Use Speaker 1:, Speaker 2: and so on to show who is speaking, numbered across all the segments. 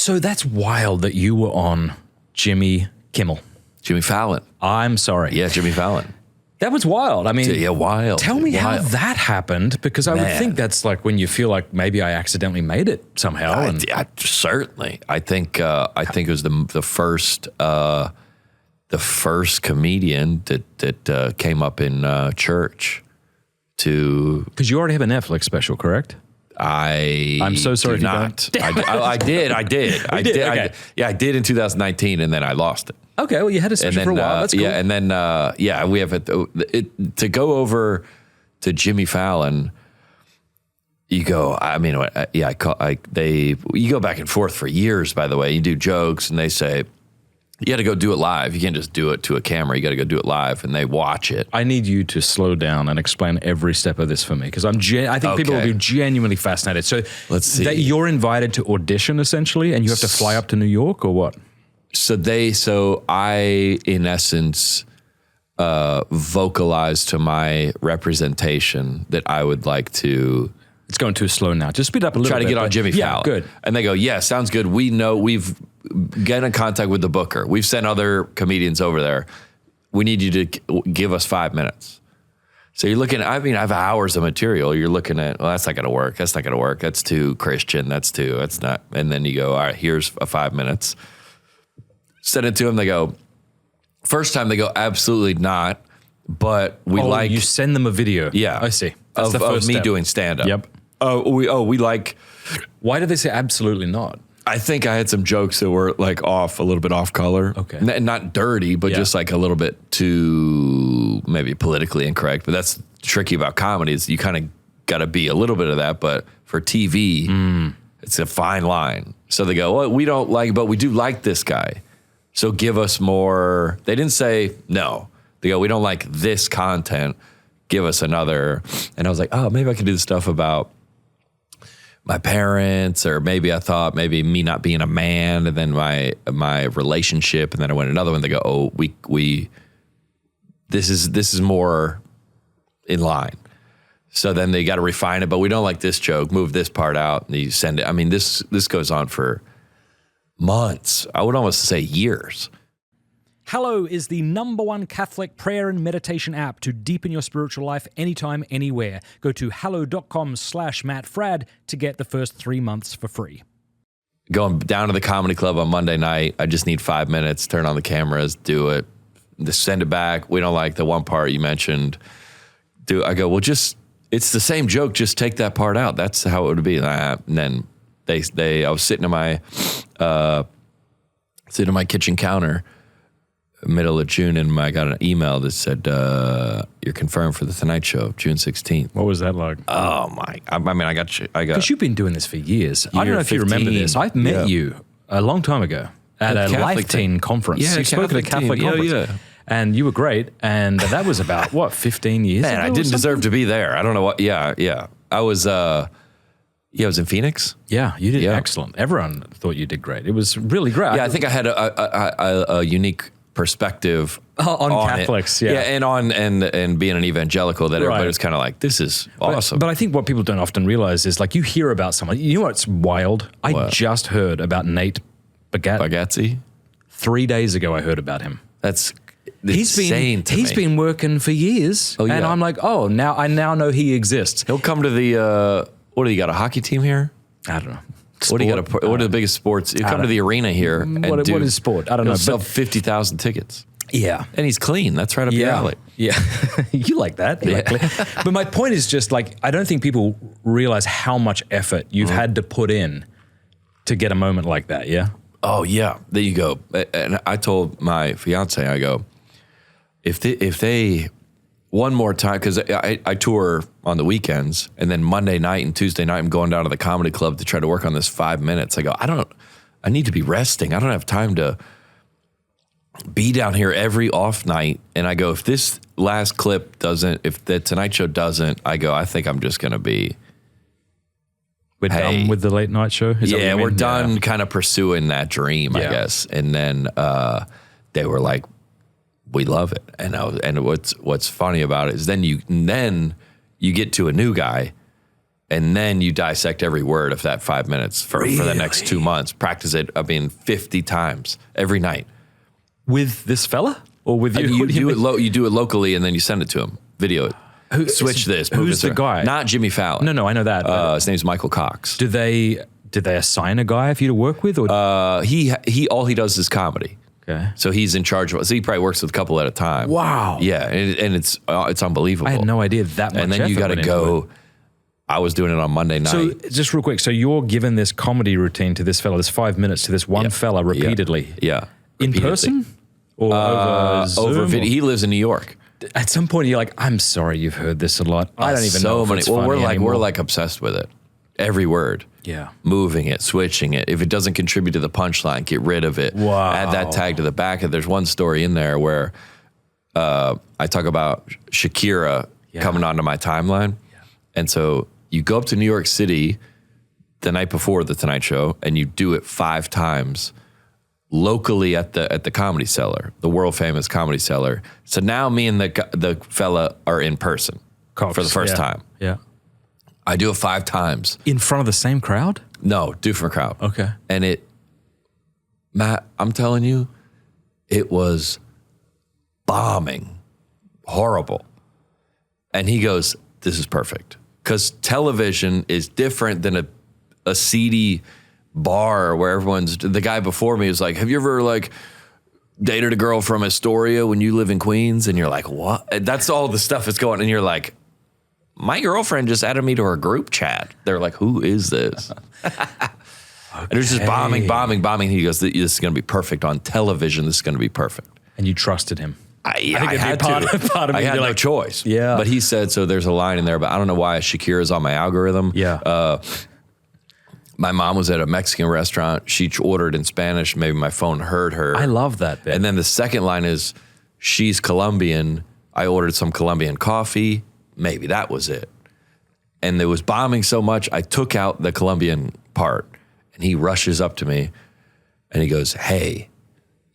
Speaker 1: So that's wild that you were on Jimmy
Speaker 2: Fallon.
Speaker 1: I'm sorry.
Speaker 2: Yeah, Jimmy Fallon.
Speaker 1: That was wild. I mean,
Speaker 2: Yeah, wild.
Speaker 1: Tell me how
Speaker 2: Wild.
Speaker 1: that happened, because I would think that's like when you feel like maybe I accidentally made it somehow.
Speaker 2: Certainly. I think it was the first comedian that came up in church to.
Speaker 1: Because you already have a Netflix special, correct? I'm so sorry if you
Speaker 2: not. I did. I did.
Speaker 1: Okay.
Speaker 2: I did in 2019, and then I lost it.
Speaker 1: Okay, well, you had a special for a while. That's cool.
Speaker 2: Yeah, and then we have it to go over to Jimmy Fallon. You go. I mean, you go back and forth for years. By the way, you do jokes, and they say you got to go do it live. You can't just do it to a camera. You got to go do it live, and they watch it.
Speaker 1: I need you to slow down and explain every step of this for me, because I think people will be genuinely fascinated. So
Speaker 2: let's see.
Speaker 1: That you're invited to audition essentially, and you have to fly up to New York, or what?
Speaker 2: So I, in essence, vocalized to my representation that I would like to.
Speaker 1: It's going too slow now. Just speed up a little bit.
Speaker 2: Try to get on Jimmy Fallon.
Speaker 1: Yeah, good.
Speaker 2: And they go, yeah, sounds good. We know we've get in contact with the booker. We've sent other comedians over there. We need you to give us 5 minutes. So you're looking, I have hours of material. You're looking at, well, that's not going to work. That's not going to work. That's too Christian. That's not. And then you go, all right, here's 5 minutes. Send it to them. They go, first time they go, absolutely not. But you
Speaker 1: send them a video.
Speaker 2: Yeah.
Speaker 1: I see. That's
Speaker 2: Of,
Speaker 1: the first
Speaker 2: of me
Speaker 1: step.
Speaker 2: doing stand-up.
Speaker 1: Yep.
Speaker 2: We like.
Speaker 1: Why did they say absolutely not?
Speaker 2: I think I had some jokes that were like a little bit off color.
Speaker 1: Okay.
Speaker 2: Not dirty, but just like a little bit too maybe politically incorrect. But that's tricky about comedy is you kind of got to be a little bit of that. But for TV, it's a fine line. So they go, well, we don't like, but we do like this guy. So give us more. They didn't say no. They go, we don't like this content. Give us another. And I was like, oh, maybe I could do the stuff about my parents, or maybe I thought maybe me not being a man, and then my relationship, and then I went another one. They go, oh, we this is more in line. So then they got to refine it, but we don't like this joke. Move this part out, and you send it. I mean, this goes on for months. I would almost say years.
Speaker 1: Hallow is the #1 Catholic prayer and meditation app to deepen your spiritual life anytime, anywhere. Go to hallow.com/MattFrad to get the first 3 months for free.
Speaker 2: Going down to the comedy club on Monday night, I just need 5 minutes, turn on the cameras, do it, send it back. We don't like the one part you mentioned. I go, well, it's the same joke, just take that part out. That's how it would be. And then I was sitting in my kitchen counter, middle of June, and I got an email that said, you're confirmed for the Tonight Show, June 16th.
Speaker 1: What was that like?
Speaker 2: Oh my, I mean, I got
Speaker 1: Because you've been doing this for years. I don't know if you remember this. I met you a long time ago at a Life Teen conference.
Speaker 2: Yeah,
Speaker 1: you spoke at a Catholic conference.
Speaker 2: Yeah.
Speaker 1: And you were great. And that was about, 15 years
Speaker 2: Man,
Speaker 1: ago
Speaker 2: I didn't deserve to be there. I don't know what. Yeah. I was in Phoenix.
Speaker 1: Yeah, you did excellent. Everyone thought you did great. It was really great.
Speaker 2: Yeah, I think I had a unique perspective
Speaker 1: on Catholics,
Speaker 2: it. and being an evangelical, that everybody was kind of like, this is awesome.
Speaker 1: But I think what people don't often realize is, like, you hear about someone. You know what's wild? I just heard about Nate
Speaker 2: Bargatze.
Speaker 1: 3 days ago, I heard about him.
Speaker 2: That's insane to me.
Speaker 1: He's been working for years, and I'm like, I now know he exists.
Speaker 2: He'll come to the what do you got, a hockey team here?
Speaker 1: I don't know.
Speaker 2: What do you got? What are the biggest sports? You come to the arena here.
Speaker 1: What is sport? I don't know.
Speaker 2: Sell 50,000 tickets.
Speaker 1: Yeah,
Speaker 2: and he's clean. That's right up your alley.
Speaker 1: Yeah, you like that. But my point is just, like, I don't think people realize how much effort you've had to put in to get a moment like that. Yeah.
Speaker 2: Oh yeah. There you go. And I told my fiance, I go, if they one more time, because I tour on the weekends, and then Monday night and Tuesday night I'm going down to the comedy club to try to work on this 5 minutes. I go, I need to be resting. I don't have time to be down here every off night. And I go, if this last clip doesn't, if the Tonight Show doesn't, I go, I think I'm just going to be.
Speaker 1: We're done with the late night show?
Speaker 2: We're done kind of pursuing that dream, I guess. And then they were like, we love it. And what's funny about it is then you get to a new guy, And then you dissect every word of that 5 minutes for the next 2 months. Practice it, 50 times every night.
Speaker 1: With this fella? Or with you?
Speaker 2: You do it locally and then you send it to him. Video it. Switch this.
Speaker 1: Who's the guy?
Speaker 2: Not Jimmy Fallon.
Speaker 1: No, I know that.
Speaker 2: His name's Michael Cox.
Speaker 1: Did they assign a guy for you to work with? Or?
Speaker 2: He all he does is comedy.
Speaker 1: Okay.
Speaker 2: So he's in charge of. So he probably works with a couple at a time.
Speaker 1: Wow.
Speaker 2: Yeah, and it's unbelievable.
Speaker 1: I had no idea that much.
Speaker 2: And then you got to go. I was doing it on Monday night.
Speaker 1: So just real quick, so you're given this comedy routine to this fella, this 5 minutes to this one fella repeatedly.
Speaker 2: Yeah.
Speaker 1: In person or over Zoom?
Speaker 2: Over video. He lives in New York.
Speaker 1: At some point, you're like, I'm sorry, you've heard this a lot. I don't even know if it's funny
Speaker 2: we're like obsessed with it. Every word.
Speaker 1: Yeah.
Speaker 2: Moving it, switching it. If it doesn't contribute to the punchline, get rid of it.
Speaker 1: Wow.
Speaker 2: Add that tag to the back. There's one story in there where I talk about Shakira coming onto my timeline. Yeah. And so you go up to New York City the night before the Tonight Show and you do it 5 times locally at the Comedy Cellar, the world famous Comedy Cellar. So now me and the fella are in person for the first time.
Speaker 1: Yeah.
Speaker 2: I do it 5 times.
Speaker 1: In front of the same crowd?
Speaker 2: No, different crowd.
Speaker 1: Okay.
Speaker 2: And Matt, I'm telling you, it was bombing. Horrible. And he goes, this is perfect. Because television is different than a seedy bar where the guy before me was like, have you ever dated a girl from Astoria when you live in Queens? And you're like, what? That's all the stuff that's going on. And you're like, my girlfriend just added me to her group chat. They're like, who is this? And it was just bombing. He goes, this is going to be perfect on television. This is going to be perfect. And
Speaker 1: you trusted him.
Speaker 2: I had to. I had no choice.
Speaker 1: Yeah.
Speaker 2: But he said, so there's a line in there, but I don't know why Shakira's on my algorithm.
Speaker 1: Yeah.
Speaker 2: My mom was at a Mexican restaurant. She ordered in Spanish. Maybe my phone heard her.
Speaker 1: I love that bit.
Speaker 2: And then the second line is, she's Colombian. I ordered some Colombian coffee. Maybe that was it. And it was bombing so much, I took out the Colombian part. And he rushes up to me and he goes, hey,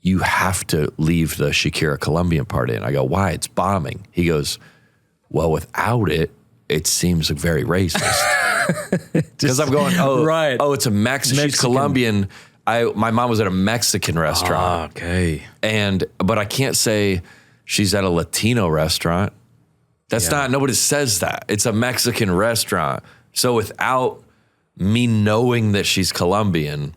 Speaker 2: you have to leave the Shakira Colombian part in. I go, why? It's bombing. He goes, well, without it, it seems very racist. Because I'm going, it's a Mexican. She's Colombian. My mom was at a Mexican restaurant.
Speaker 1: Okay.
Speaker 2: But I can't say she's at a Latino restaurant. That's not, nobody says that. It's a Mexican restaurant. So without me knowing that she's Colombian,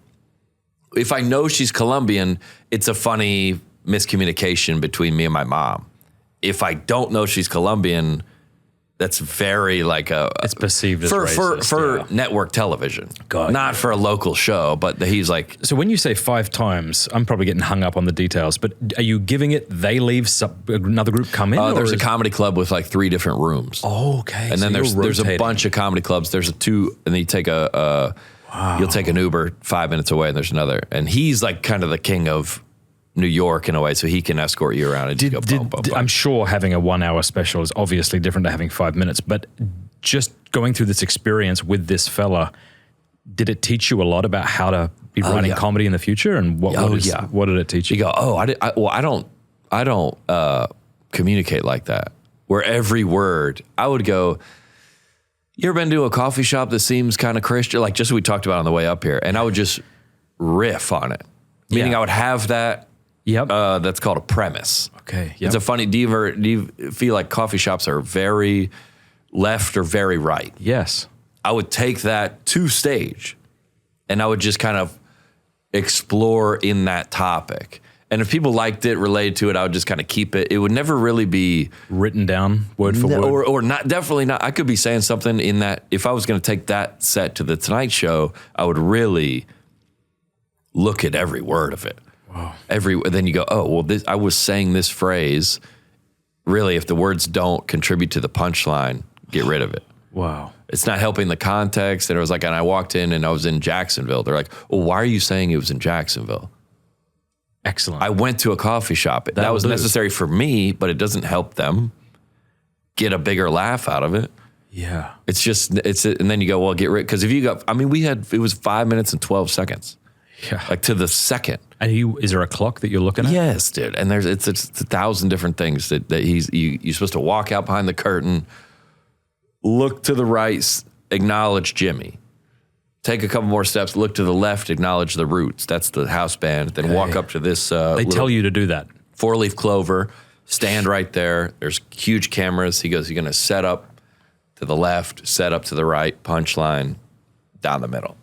Speaker 2: if I know she's Colombian, it's a funny miscommunication between me and my mom. If I don't know she's Colombian, that's very it's
Speaker 1: perceived as racist,
Speaker 2: for network television, not for a local show. But he's like,
Speaker 1: so when you say 5 times, I'm probably getting hung up on the details. But are you giving it? They leave, another group come in.
Speaker 2: There's a comedy club with 3 different rooms.
Speaker 1: Oh, okay.
Speaker 2: And then there's a bunch of comedy clubs. There's 2, and then you take you'll take an Uber 5 minutes away, and there's another. And he's kind of the king of New York in a way, so he can escort you around and just go boom, boom, boom.
Speaker 1: I'm sure having a 1 hour special is obviously different to having 5 minutes, but just going through this experience with this fella, did it teach you a lot about how to be writing comedy in the future? And what did it teach you?
Speaker 2: You go, I don't communicate like that. Where every word, I would go, you ever been to a coffee shop that seems kind of Christian? Just what we talked about on the way up here. And I would just riff on it. Meaning I would have that.
Speaker 1: Yep.
Speaker 2: That's called a premise.
Speaker 1: Okay. Yep.
Speaker 2: It's a funny, do you feel like coffee shops are very left or very right?
Speaker 1: Yes.
Speaker 2: I would take that to stage and I would just kind of explore in that topic. And if people liked it, related to it, I would just kind of keep it. It would never really be
Speaker 1: written down word for word.
Speaker 2: Or not, definitely not. I could be saying something in that. If I was going to take that set to the Tonight Show, I would really look at every word of it.
Speaker 1: Wow.
Speaker 2: Then you go, I was saying this phrase. Really, if the words don't contribute to the punchline, get rid of it.
Speaker 1: Wow.
Speaker 2: It's not helping the context. And it was and I walked in and I was in Jacksonville. They're like, well, why are you saying it was in Jacksonville?
Speaker 1: Excellent.
Speaker 2: I went to a coffee shop. That was necessary for me, but it doesn't help them get a bigger laugh out of it.
Speaker 1: Yeah.
Speaker 2: And then you go, well, get rid. Because if you got, it was 5 minutes and 12 seconds.
Speaker 1: Yeah.
Speaker 2: To the second.
Speaker 1: And is there a clock that you're looking at?
Speaker 2: Yes, dude. And it's 1,000 different things that you're supposed to walk out behind the curtain, look to the right, acknowledge Jimmy. Take a couple more steps, look to the left, acknowledge the Roots. That's the house band. Then walk up to this.
Speaker 1: They tell you to do that.
Speaker 2: 4-leaf clover, stand right there. There's huge cameras. He goes, you're going to set up to the left, set up to the right, punchline, down the middle.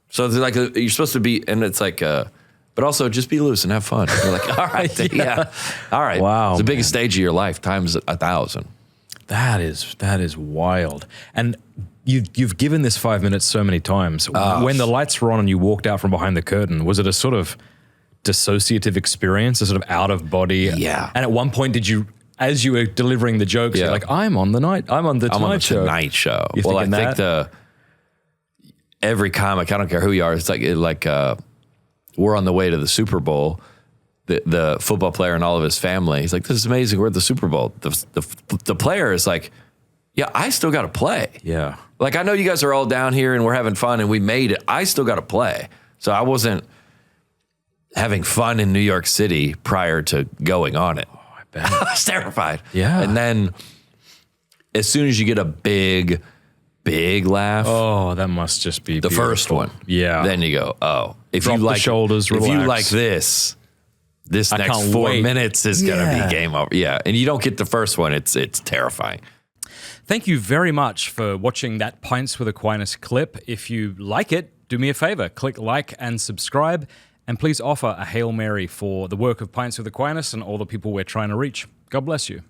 Speaker 2: So it's like you're supposed to be, and it's like, but also just be loose and have fun. You're like, all right, yeah. All right.
Speaker 1: Wow,
Speaker 2: it's the biggest stage of your life times 1,000.
Speaker 1: That is wild. And you've given this 5 minutes so many times. When the lights were on and you walked out from behind the curtain, was it a sort of dissociative experience, a sort of out of body?
Speaker 2: Yeah.
Speaker 1: And at one point, did you, as you were delivering the jokes, you're like, I'm on the Tonight Show.
Speaker 2: Tonight Show.
Speaker 1: You're
Speaker 2: well, I
Speaker 1: thinking
Speaker 2: think every comic, I don't care who you are, it's like we're on the way to the Super Bowl. The football player and all of his family, he's like, this is amazing. We're at the Super Bowl. The player is like, yeah, I still got to play.
Speaker 1: Yeah.
Speaker 2: Like, I know you guys are all down here and we're having fun and we made it. I still got to play. So I wasn't having fun in New York City prior to going on it.
Speaker 1: Oh, I bet.
Speaker 2: I was terrified.
Speaker 1: Yeah.
Speaker 2: And then as soon as you get a big laugh.
Speaker 1: Oh, that must just be
Speaker 2: the
Speaker 1: beautiful.
Speaker 2: first one.
Speaker 1: Yeah.
Speaker 2: Then you go, oh. If
Speaker 1: Drop
Speaker 2: you like
Speaker 1: the shoulders,
Speaker 2: if
Speaker 1: relax.
Speaker 2: you like this next
Speaker 1: can't
Speaker 2: 4
Speaker 1: wait.
Speaker 2: minutes is going to be game over. Yeah. And you don't get the first one. It's terrifying.
Speaker 1: Thank you very much for watching that Pints with Aquinas clip. If you like it, do me a favor, click like and subscribe, and please offer a Hail Mary for the work of Pints with Aquinas and all the people we're trying to reach. God bless you.